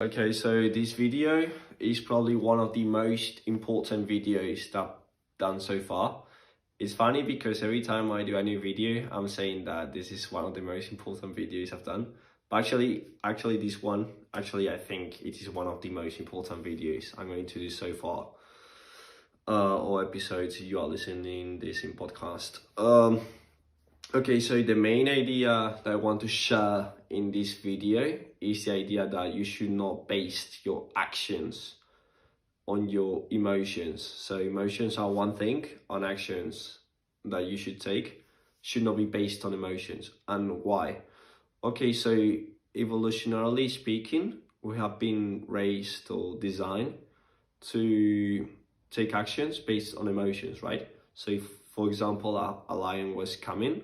Okay, so this video is probably one of the most important videos that I've done so far. It's funny because every time I do a new video, I'm saying that this is one of the most important videos I've done. But actually this one, I think it is one of the most important videos I'm going to do so far. Or episodes you are listening this in podcast. Okay, so the main idea that I want to share in this video is the idea that you should not base your actions on your emotions. So emotions are one thing, and actions that you should take should not be based on emotions. And why? Okay, so evolutionarily speaking, we have been raised or designed to take actions based on emotions, right? So if, for example, a lion was coming,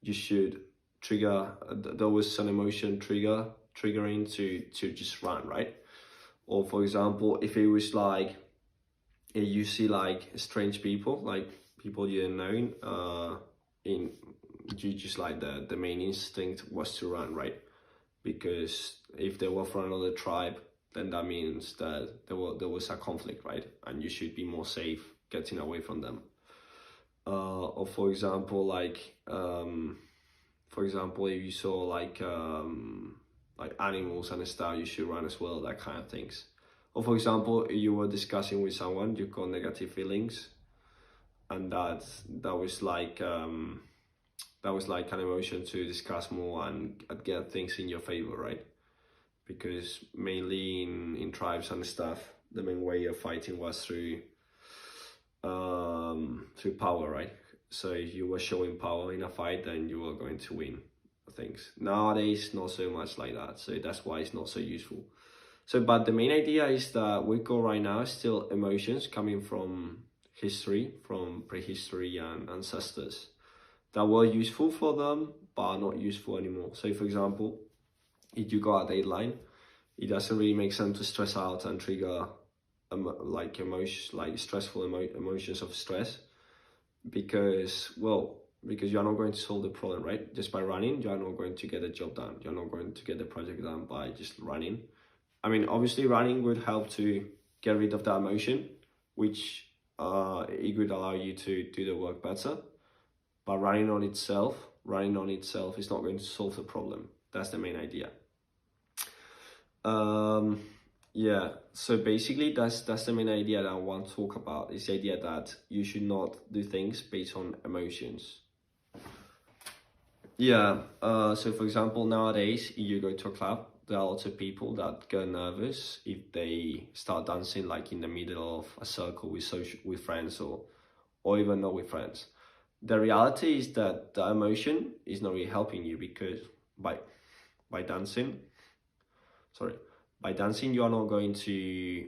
you should trigger, there was an emotion triggering to just run, right? Or for example, if it was like you see like strange people, like people you don't know, in you just like the main instinct was to run, right? Because if they were from another tribe, then that means that there was a conflict, right? And you should be more safe getting away from them. Or for example, if you saw like animals and stuff, you should run as well, that kind of things. Or for example, you were discussing with someone, you got negative feelings, and that was like an emotion to discuss more and get things in your favor, right? Because mainly in tribes and stuff, the main way of fighting was through power, right? So if you were showing power in a fight, then you were going to win things. Nowadays, not so much like that. So that's why it's not so useful. So, but the main idea is that we got right now still emotions coming from history, from prehistory and ancestors that were useful for them, but are not useful anymore. So for example, if you got a deadline, it doesn't really make sense to stress out and trigger stressful emotions of stress, because you are not going to solve the problem, right? Just by running, you are not going to get the job done. You're not going to get the project done by just running. I mean, obviously running would help to get rid of that emotion, which it would allow you to do the work better. But running on itself is not going to solve the problem. That's the main idea. Yeah, so basically that's the main idea that I want to talk about, is the idea that you should not do things based on emotions. Yeah, so for example, nowadays you go to a club, there are lots of people that get nervous if they start dancing like in the middle of a circle with friends, or even not with friends. The reality is that the emotion is not really helping you, because by dancing, you are not going to,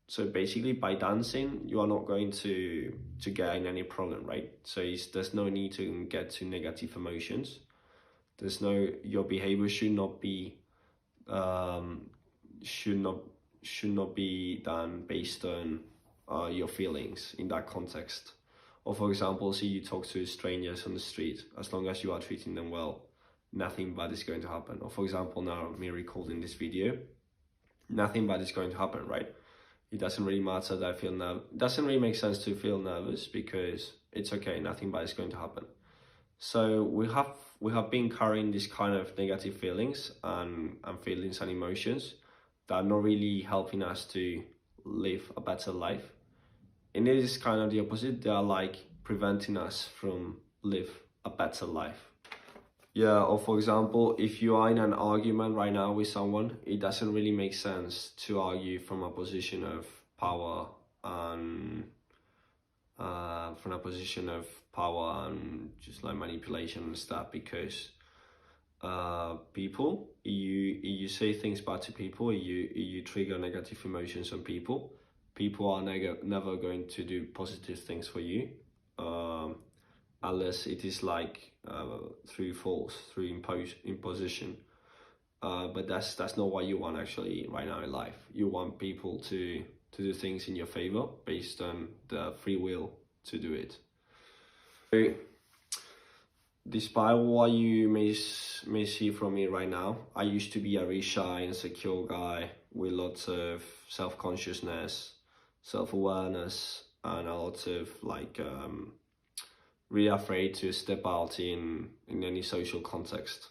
so basically by dancing you are not going to get in any problem, right? So there's no need to get to negative emotions. Your behavior should not be should not be done based on your feelings in that context. Or for example, see you talk to strangers on the street, as long as you are treating them well, nothing bad is going to happen. Or for example, now me recording this video, nothing bad is going to happen, right? It doesn't really matter that I feel nervous. It doesn't really make sense to feel nervous, because it's okay, nothing bad is going to happen. So we have been carrying this kind of negative feelings and feelings and emotions that are not really helping us to live a better life. And it is kind of the opposite. They are like preventing us from live a better life. Yeah, or for example, if you are in an argument right now with someone, it doesn't really make sense to argue from a position of power and just like manipulation and stuff, because people, you say things bad to people, you trigger negative emotions on people. People are never going to do positive things for you, unless it is like through force, through imposition. But that's not what you want actually right now in life. You want people to do things in your favor based on the free will to do it. So, despite what you may see from me right now, I used to be a very shy, insecure guy with lots of self-consciousness, self-awareness, and a lot of like really afraid to step out in any social context.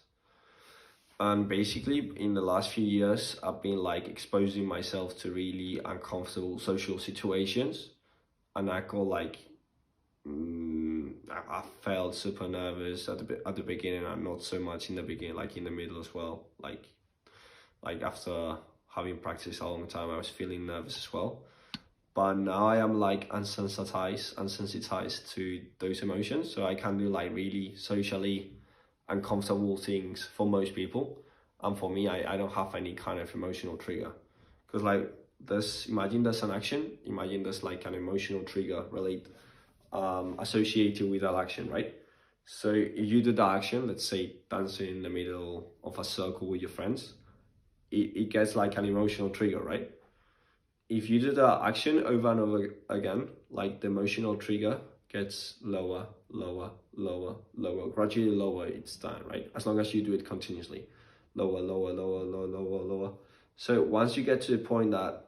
And basically in the last few years, I've been like exposing myself to really uncomfortable social situations, and I got like I felt super nervous at the beginning, and not so much in the beginning, like in the middle as well. Like after having practiced a long time, I was feeling nervous as well. But now I am like unsensitized to those emotions, so I can do like really socially uncomfortable things for most people. And for me, I don't have any kind of emotional trigger, because like imagine there's an action, imagine there's like an emotional trigger associated with that action, right? So if you do that action, let's say dancing in the middle of a circle with your friends, it gets like an emotional trigger, right? If you do that action over and over again, like the emotional trigger gets lower, lower, lower, lower, gradually lower each time, right? As long as you do it continuously, lower, lower, lower, lower, lower, lower. So once you get to the point that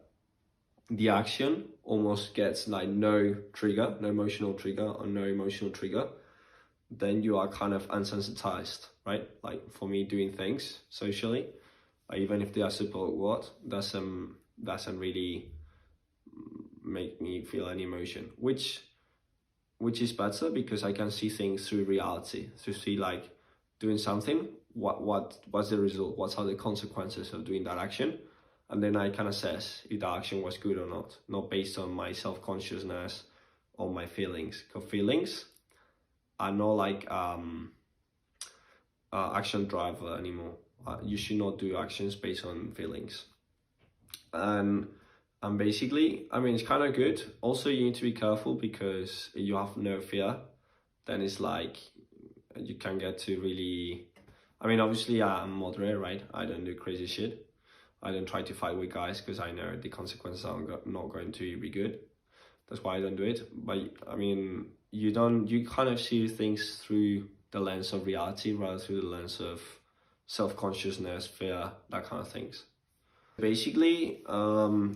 the action almost gets like no trigger, no emotional trigger, or no emotional trigger, then you are kind of unsensitized, right? Like for me, doing things socially, even if they are super awkward, doesn't really make me feel any emotion, which is better, because I can see things through reality, to see like doing something, what's the result, what are the consequences of doing that action, and then I can assess if the action was good or not based on my self-consciousness or my feelings, because feelings are not like action driver anymore. You should not do actions based on feelings. And basically, I mean, it's kind of good. Also, you need to be careful, because if you have no fear, then it's like you can get to really, I mean, obviously I'm moderate, right? I don't do crazy shit. I don't try to fight with guys, because I know the consequences are not going to be good. That's why I don't do it. But I mean, you kind of see things through the lens of reality rather through the lens of self-consciousness, fear, that kind of things. Basically,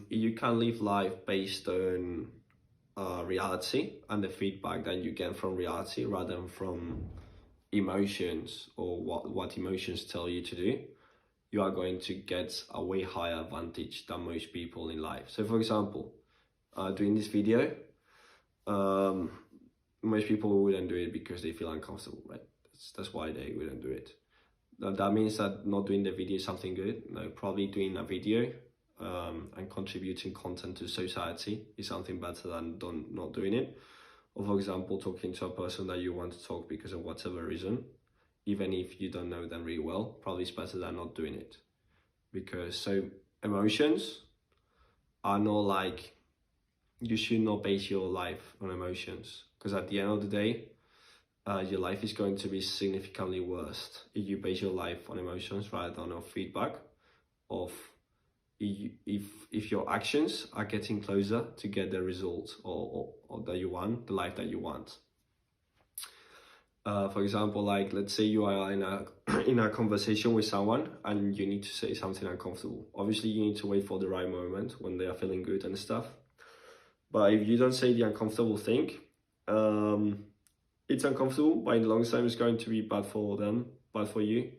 you can live life based on reality and the feedback that you get from reality, rather than from emotions or what emotions tell you to do. You are going to get a way higher advantage than most people in life. So for example, doing this video, most people wouldn't do it because they feel uncomfortable, right? That's why they wouldn't do it. That means that not doing the video is something good. No, probably doing a video and contributing content to society is something better than not doing it. Or for example, talking to a person that you want to talk because of whatever reason, even if you don't know them really well, probably it's better than not doing it. Because so emotions are not like, you should not base your life on emotions, because at the end of the day, your life is going to be significantly worse if you base your life on emotions rather than on feedback of if your actions are getting closer to get the result or that you want, the life that you want. For example, like let's say you are in a conversation with someone and you need to say something uncomfortable. Obviously, you need to wait for the right moment when they are feeling good and stuff. But if you don't say the uncomfortable thing, it's uncomfortable, but in the long term, it's going to be bad for them, bad for you,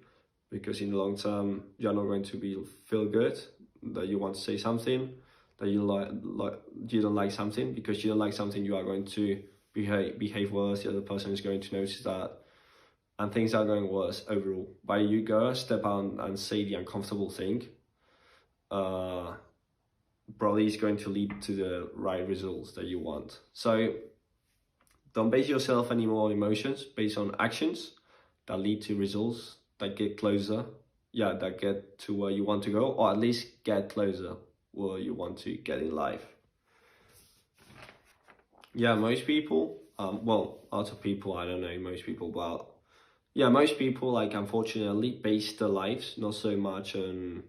because in the long term, you're not going to feel good that you want to say something, that you you don't like something, because you don't like something, you are going to behave worse. The other person is going to notice that, and things are going worse overall. But you go step out and say the uncomfortable thing, probably is going to lead to the right results that you want. So don't base yourself anymore on emotions, based on actions that lead to results that get closer, that get to where you want to go, or at least get closer where you want to get in life. Yeah, most people, well, lots of people, I don't know, most people, but yeah, most people, like, unfortunately, base their lives not so much on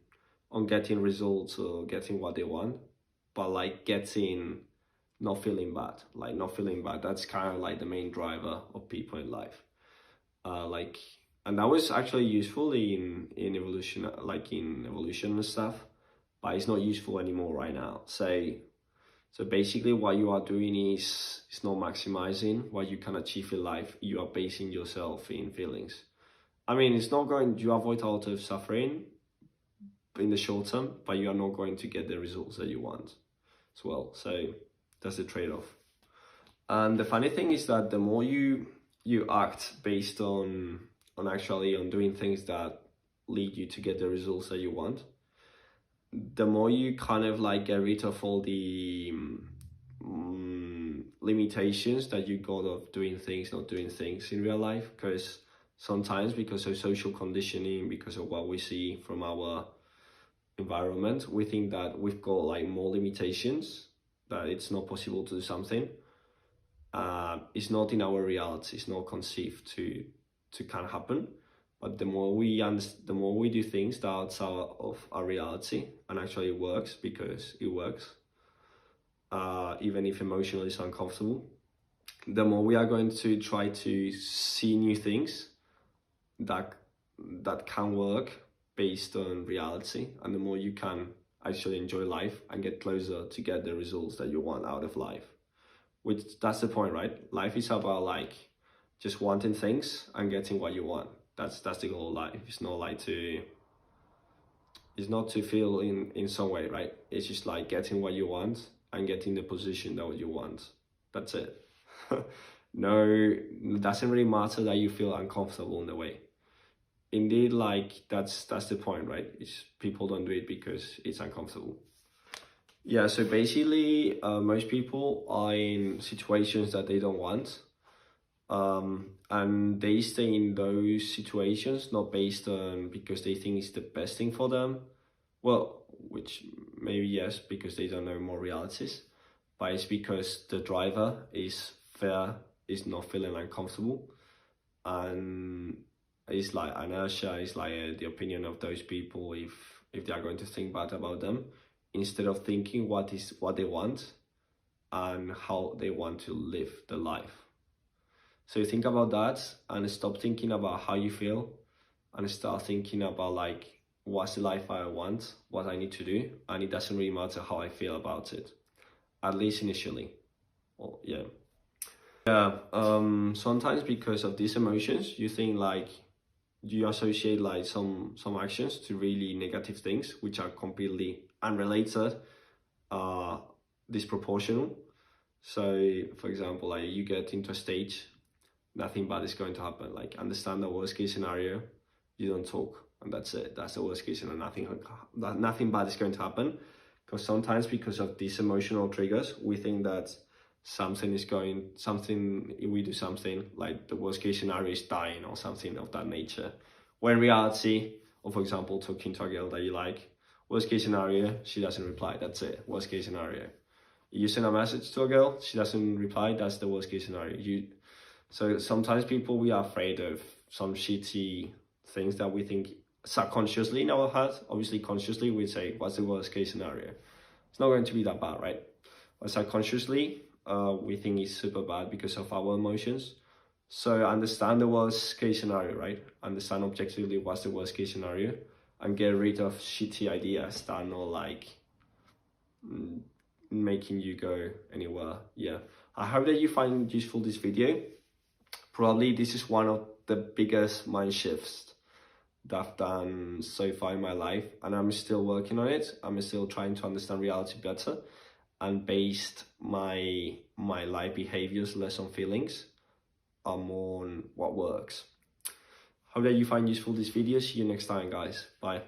getting results or getting what they want, but like not feeling bad. Like, not feeling bad, that's kind of like the main driver of people in life. And that was actually useful in evolution, like in evolution and stuff. but it's not useful anymore right now. So basically what you are doing is not maximizing what you can achieve in life. You are basing yourself in feelings. I mean, it's not going, you avoid a lot of suffering in the short term, but you are not going to get the results that you want as well. So that's the trade-off. And the funny thing is that the more you act based on doing things that lead you to get the results that you want, the more you kind of like get rid of all the limitations that you got of doing things, not doing things in real life. Because sometimes, because of social conditioning, because of what we see from our environment, we think that we've got like more limitations, that it's not possible to do something. It's not in our reality, it's not conceived to can happen. But the more we do things that are outside of our reality, and actually it works, because it works, even if emotionally it's uncomfortable, the more we are going to try to see new things that can work based on reality, and the more you can actually enjoy life and get closer to get the results that you want out of life. Which, that's the point, right? Life is about like just wanting things and getting what you want. That's the goal of life. It's not like it's not to feel in some way, right? It's just like getting what you want and getting the position that you want. That's it. No, it doesn't really matter that you feel uncomfortable in the way. Indeed, like that's the point, right? It's people don't do it because it's uncomfortable. Yeah, so basically, most people are in situations that they don't want. And they stay in those situations not based on because they think it's the best thing for them. Well, which maybe yes, because they don't know more realities, but it's because the driver is not feeling uncomfortable, and it's like inertia, is like the opinion of those people if they are going to think bad about them, instead of thinking what they want and how they want to live the life. So think about that and stop thinking about how you feel and start thinking about like, what's the life I want, what I need to do, and it doesn't really matter how I feel about it, at least initially. Well, yeah. Sometimes because of these emotions, you think like, you associate like some actions to really negative things, which are completely unrelated, disproportional. So for example, like you get into a stage, nothing bad is going to happen. Like, understand the worst case scenario, you don't talk, and that's it. That's the worst case scenario. Nothing bad is going to happen. Because sometimes, because of these emotional triggers, we think that we do something, like the worst case scenario is dying or something of that nature. When in reality, or for example, talking to a girl that you like, worst case scenario, she doesn't reply. That's it. Worst case scenario. You send a message to a girl, she doesn't reply. That's the worst case scenario. So sometimes we are afraid of some shitty things that we think subconsciously in our head. Obviously, consciously, we say, what's the worst case scenario? It's not going to be that bad, right? But subconsciously, we think it's super bad because of our emotions. So understand the worst case scenario, right? Understand objectively what's the worst case scenario, and get rid of shitty ideas that are not like making you go anywhere. Yeah. I hope that you find useful this video. Probably this is one of the biggest mind shifts that I've done so far in my life, and I'm still working on it. I'm still trying to understand reality better and based my life behaviors less on feelings and more on what works. Hope that you find useful this video. See you next time, guys. Bye.